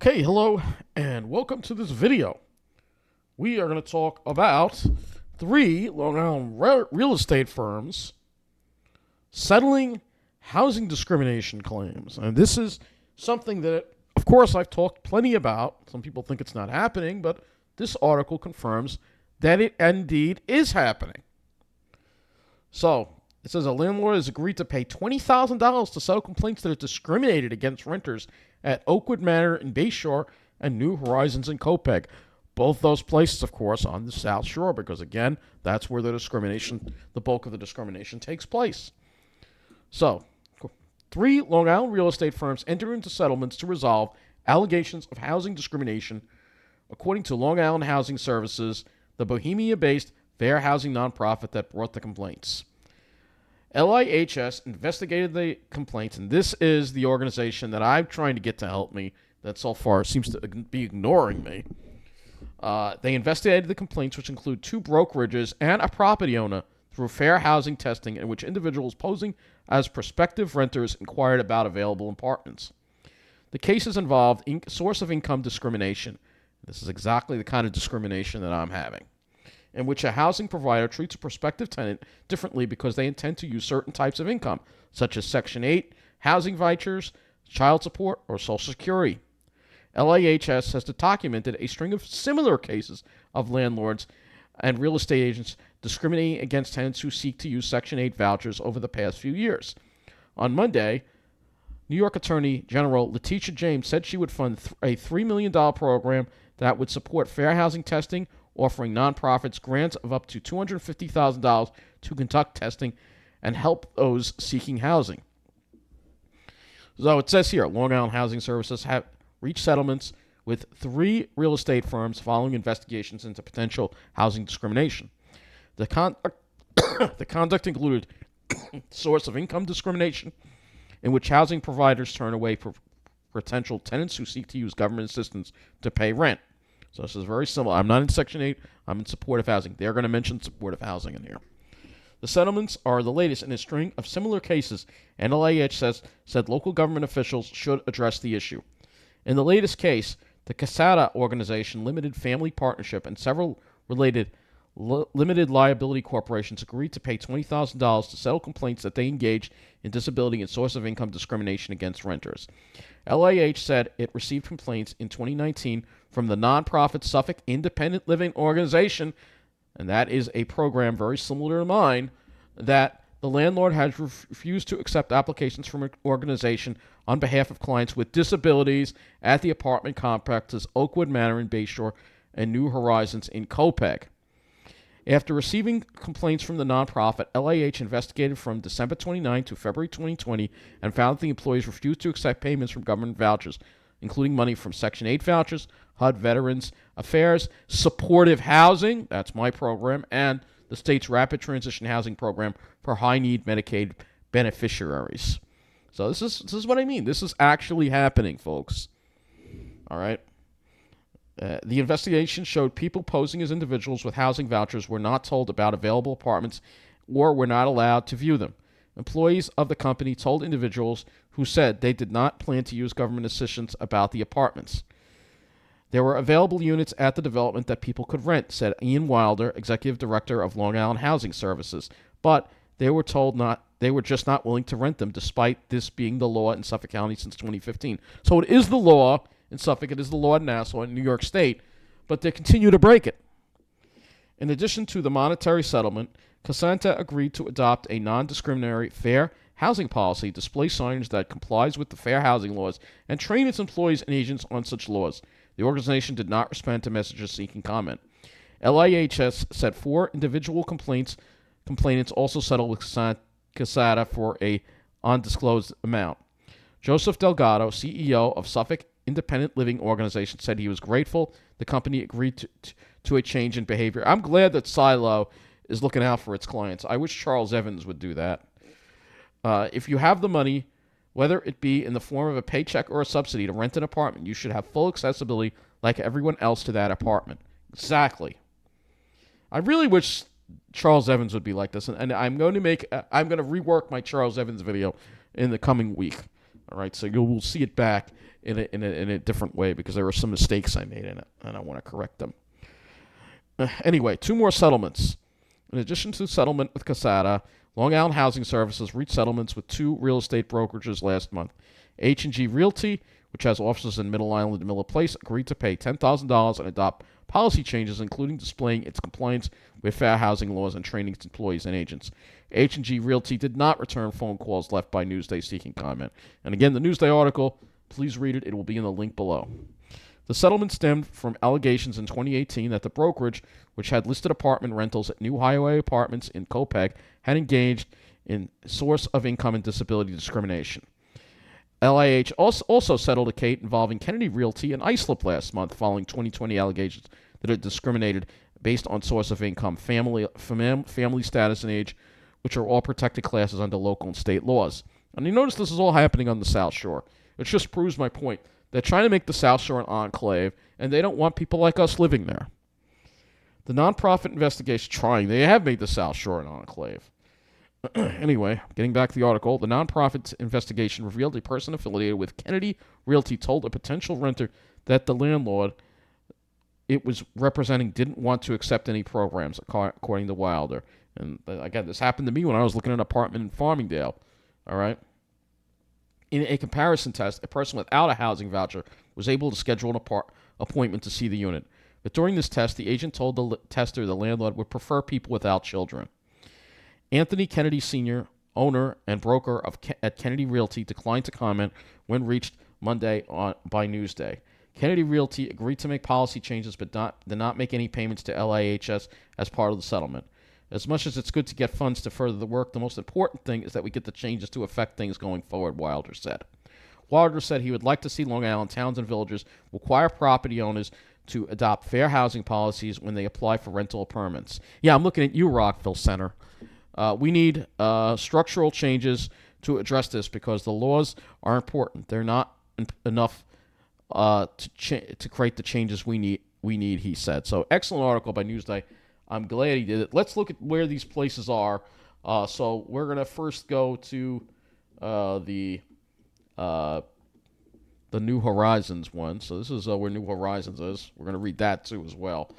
Okay, hello, and welcome to this video. We are going to talk about three Long Island real estate firms settling housing discrimination claims. And this is something that, of course, I've talked plenty about. Some people think it's not happening, but this article confirms that it indeed is happening. So, it says a landlord has agreed to pay $20,000 to settle complaints that are discriminated against renters at Oakwood Manor in Bayshore and New Horizons in Copiague. Both those places, of course, on the South Shore, because again, that's where the bulk of the discrimination takes place. So, three Long Island real estate firms entered into settlements to resolve allegations of housing discrimination, according to Long Island Housing Services, the Bohemia-based fair housing nonprofit that brought the complaints. LIHS investigated the complaints, and this is the organization that I'm trying to get to help me that so far seems to be ignoring me. They investigated the complaints, which include two brokerages and a property owner, through fair housing testing in which individuals posing as prospective renters inquired about available apartments. The cases involved source of income discrimination. This is exactly the kind of discrimination that I'm having, in which a housing provider treats a prospective tenant differently because they intend to use certain types of income, such as Section 8, housing vouchers, child support, or Social Security. LIHS has documented a string of similar cases of landlords and real estate agents discriminating against tenants who seek to use Section 8 vouchers over the past few years. On Monday, New York Attorney General Letitia James said she would fund a $3 million program that would support fair housing testing, offering nonprofits grants of up to $250,000 to conduct testing and help those seeking housing. So it says here, Long Island Housing Services have reached settlements with three real estate firms following investigations into potential housing discrimination. The conduct included source of income discrimination, in which housing providers turn away potential tenants who seek to use government assistance to pay rent. So this is very similar. I'm not in Section 8. I'm in supportive housing. They're going to mention supportive housing in here. The settlements are the latest in a string of similar cases, and LIH said local government officials should address the issue. In the latest case, the Casada organization, Limited Family Partnership, and several related limited liability corporations agreed to pay $20,000 to settle complaints that they engaged in disability and source of income discrimination against renters. LIH said it received complaints in 2019 from the nonprofit Suffolk Independent Living Organization, and that is a program very similar to mine, that the landlord has refused to accept applications from an organization on behalf of clients with disabilities at the apartment complexes Oakwood Manor in Bayshore and New Horizons in Copiague. After receiving complaints from the nonprofit, LIH investigated from December 29 to February 2020 and found that the employees refused to accept payments from government vouchers, including money from Section 8 vouchers, HUD Veterans Affairs, Supportive Housing, that's my program, and the state's Rapid Transition Housing Program for high-need Medicaid beneficiaries. So this is what I mean. This is actually happening, folks. All right? The investigation showed people posing as individuals with housing vouchers were not told about available apartments or were not allowed to view them. Employees of the company told individuals who said they did not plan to use government assistance about the apartments. There were available units at the development that people could rent, said Ian Wilder, executive director of Long Island Housing Services, but they were just not willing to rent them, despite this being the law in Suffolk County since 2015. So it is the law in Suffolk, it is the law in Nassau and New York State, but they continue to break it. In addition to the monetary settlement, Casanta agreed to adopt a non-discriminatory fair housing policy, display signage that complies with the fair housing laws, and train its employees and agents on such laws. The organization did not respond to messages seeking comment. LIHS said four individual complainants also settled with Casada for a undisclosed amount. Joseph Delgado, CEO of Suffolk Independent Living Organization, said he was grateful the company agreed to a change in behavior. I'm glad that Silo is looking out for its clients. I wish Charles Evans would do that. If you have the money, whether it be in the form of a paycheck or a subsidy to rent an apartment, you should have full accessibility like everyone else to that apartment. Exactly. I really wish Charles Evans would be like this, and I'm going to rework my Charles Evans video in the coming week. All right, so you will see it back in a different way because there were some mistakes I made in it, and I want to correct them. Anyway, 2 more settlements. In addition to the settlement with Casada, Long Island Housing Services reached settlements with 2 real estate brokerages last month. H&G Realty, which has offices in Middle Island and Miller Place, agreed to pay $10,000 and adopt policy changes, including displaying its compliance with fair housing laws and training its employees and agents. H&G Realty did not return phone calls left by Newsday seeking comment. And again, the Newsday article, please read it. It will be in the link below. The settlement stemmed from allegations in 2018 that the brokerage, which had listed apartment rentals at New Highway Apartments in Copiague, had engaged in source of income and disability discrimination. LIH also settled a case involving Kennedy Realty and Islip last month following 2020 allegations that it discriminated based on source of income, family status, and age, which are all protected classes under local and state laws. And you notice this is all happening on the South Shore. It just proves my point. They're trying to make the South Shore an enclave, and they don't want people like us living there. The nonprofit investigation they have made the South Shore an enclave. Anyway, getting back to the article, the nonprofit investigation revealed a person affiliated with Kennedy Realty told a potential renter that the landlord it was representing didn't want to accept any programs, according to Wilder. And again, this happened to me when I was looking at an apartment in Farmingdale. All right. In a comparison test, a person without a housing voucher was able to schedule an appointment to see the unit. But during this test, the agent told the tester the landlord would prefer people without children. Anthony Kennedy Sr., owner and broker at Kennedy Realty, declined to comment when reached Monday by Newsday. Kennedy Realty agreed to make policy changes but did not make any payments to LIHS as part of the settlement. As much as it's good to get funds to further the work, the most important thing is that we get the changes to affect things going forward, Wilder said. Wilder said he would like to see Long Island towns and villages require property owners to adopt fair housing policies when they apply for rental permits. Yeah, I'm looking at you, Rockville Center. We need structural changes to address this because the laws are important. They're not enough to create the changes we need, he said. So, excellent article by Newsday. I'm glad he did it. Let's look at where these places are. So we're going to first go to the New Horizons one. So this is where New Horizons is. We're going to read that too as well.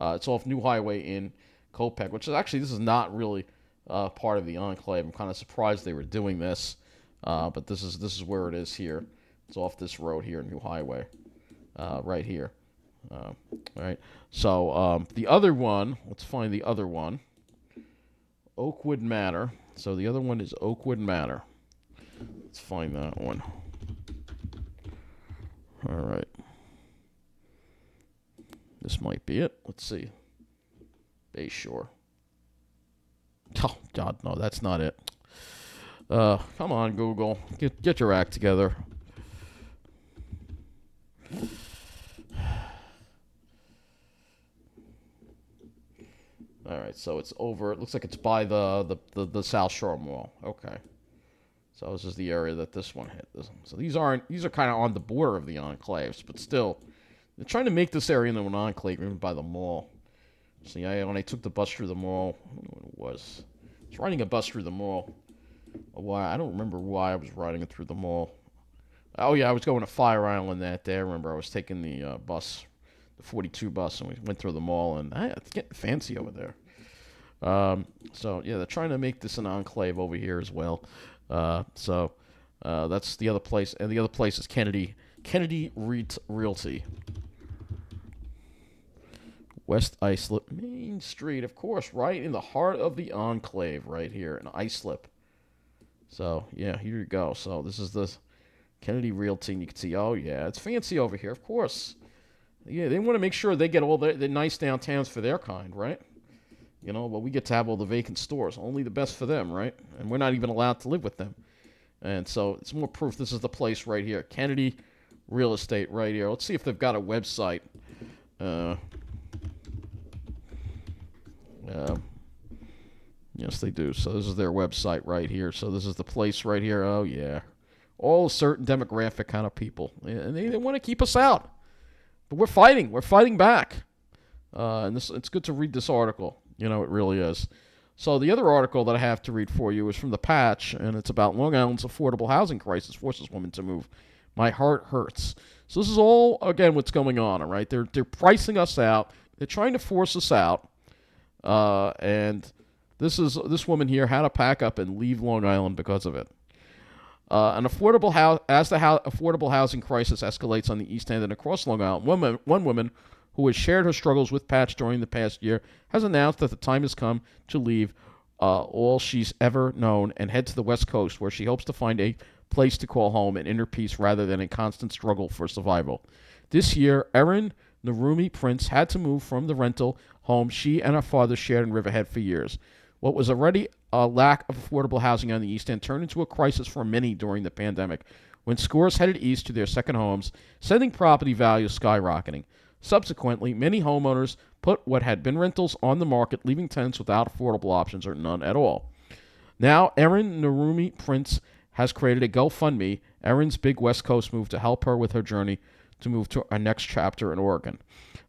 It's off New Highway in Copiague, which is actually, this is not really part of the enclave. I'm kind of surprised they were doing this, but this is where it is here. It's off this road here, New Highway, right here. All right. So the other one, let's find the other one. Oakwood Manor. So the other one is Oakwood Manor. Let's find that one. All right. This might be it. Let's see. Bayshore. Oh, God, no, that's not it. Come on, Google. Get your act together. All right, so it's over. It looks like it's by the South Shore Mall. Okay, so this is the area that this one hit. So these are kind of on the border of the enclaves, but still, they're trying to make this area into an enclave even by the mall. See, when I took the bus through the mall, I don't know what it was. I was riding a bus through the mall. Why? I don't remember why I was riding it through the mall. Oh yeah, I was going to Fire Island that day. I remember I was taking the bus. The 42 bus, and we went through the mall, and it's getting fancy over there. So, yeah, they're trying to make this an enclave over here as well. So that's the other place, and the other place is Kennedy Realty. West Islip, Main Street, of course, right in the heart of the enclave right here in Islip. So, yeah, here you go. So this is the Kennedy Realty, and you can see, oh, yeah, it's fancy over here, of course. Yeah, they want to make sure they get all the nice downtowns for their kind, right? You know, but we get to have all the vacant stores. Only the best for them, right? And we're not even allowed to live with them. And so it's more proof this is the place right here. Kennedy Real Estate right here. Let's see if they've got a website. Yes, they do. So this is their website right here. So this is the place right here. Oh, yeah. All a certain demographic kind of people. And they want to keep us out. But we're fighting. We're fighting back. And it's good to read this article. You know, it really is. So the other article that I have to read for you is from The Patch, and it's about Long Island's affordable housing crisis forces women to move. My heart hurts. So this is all, again, what's going on, all right? They're pricing us out. They're trying to force us out. And this woman here had to pack up and leave Long Island because of it. Affordable housing crisis escalates on the East End and across Long Island, one woman who has shared her struggles with Patch during the past year has announced that the time has come to leave all she's ever known and head to the West Coast, where she hopes to find a place to call home and inner peace rather than a constant struggle for survival. This year, Erin Narumi Prince had to move from the rental home she and her father shared in Riverhead for years. What was already a lack of affordable housing on the East End turned into a crisis for many during the pandemic, when scores headed east to their second homes, sending property values skyrocketing. Subsequently, many homeowners put what had been rentals on the market, leaving tenants without affordable options or none at all. Now, Erin Narumi Prince has created a GoFundMe, Erin's Big West Coast Move, to help her with her journey to move to our next chapter in Oregon.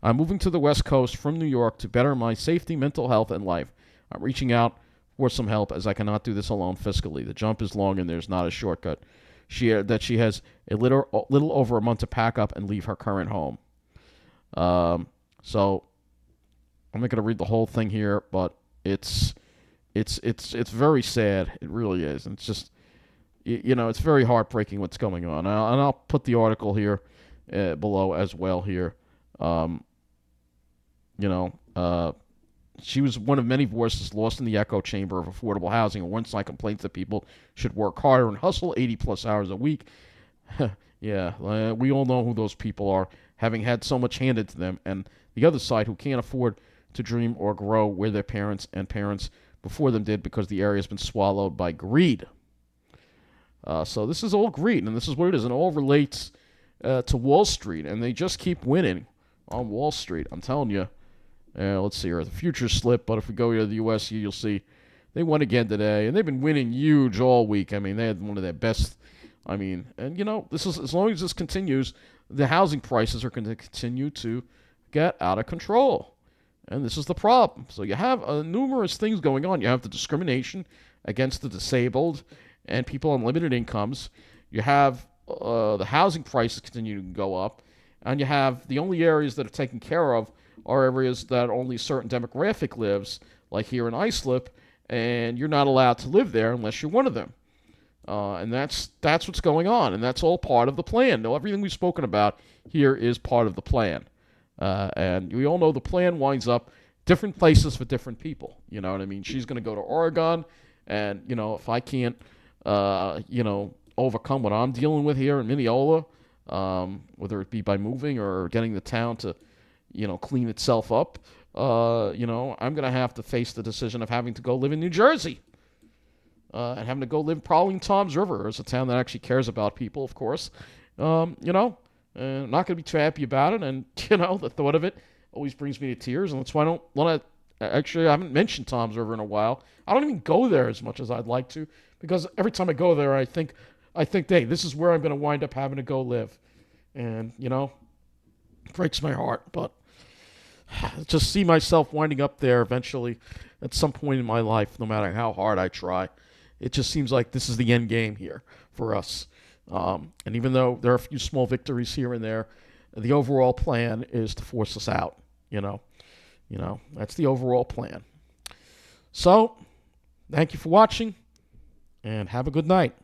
I'm moving to the West Coast from New York to better my safety, mental health, and life. I'm reaching out for some help as I cannot do this alone fiscally. The jump is long and there's not a shortcut. She has a little over a month to pack up and leave her current home. So I'm not going to read the whole thing here, but it's very sad. It really is. And it's just, it's very heartbreaking what's going on. And I'll put the article here below as well here. She was one of many voices lost in the echo chamber of affordable housing, and one side complains that people should work harder and hustle 80-plus hours a week. Yeah, we all know who those people are, having had so much handed to them, and the other side who can't afford to dream or grow where their parents and parents before them did because the area has been swallowed by greed. So this is all greed, and this is what it is, and it all relates to Wall Street, and they just keep winning on Wall Street. I'm telling you. Let's see here. The futures slip, but if we go to the U.S., you'll see they won again today, and they've been winning huge all week. I mean, they had one of their best. I mean, and this is, as long as this continues, the housing prices are going to continue to get out of control, and this is the problem. So you have numerous things going on. You have the discrimination against the disabled and people on limited incomes. You have the housing prices continue to go up, and you have the only areas that are taken care of are areas that only a certain demographic lives, like here in Islip, and you're not allowed to live there unless you're one of them. And that's what's going on, and that's all part of the plan. Now, everything we've spoken about here is part of the plan. And we all know the plan winds up different places for different people. You know what I mean? She's going to go to Oregon, and, if I can't, overcome what I'm dealing with here in Mineola, whether it be by moving or getting the town to clean itself up, I'm going to have to face the decision of having to go live in New Jersey and having to go live probably in Toms River. It's a town that actually cares about people, of course. I'm not going to be too happy about it, and, the thought of it always brings me to tears, and that's why I don't want to, actually, I haven't mentioned Toms River in a while. I don't even go there as much as I'd like to, because every time I go there, I think, hey, this is where I'm going to wind up having to go live. And, it breaks my heart, but just see myself winding up there eventually at some point in my life, no matter how hard I try. It just seems like this is the end game here for us. And even though there are a few small victories here and there, the overall plan is to force us out. That's the overall plan. So, thank you for watching, and have a good night.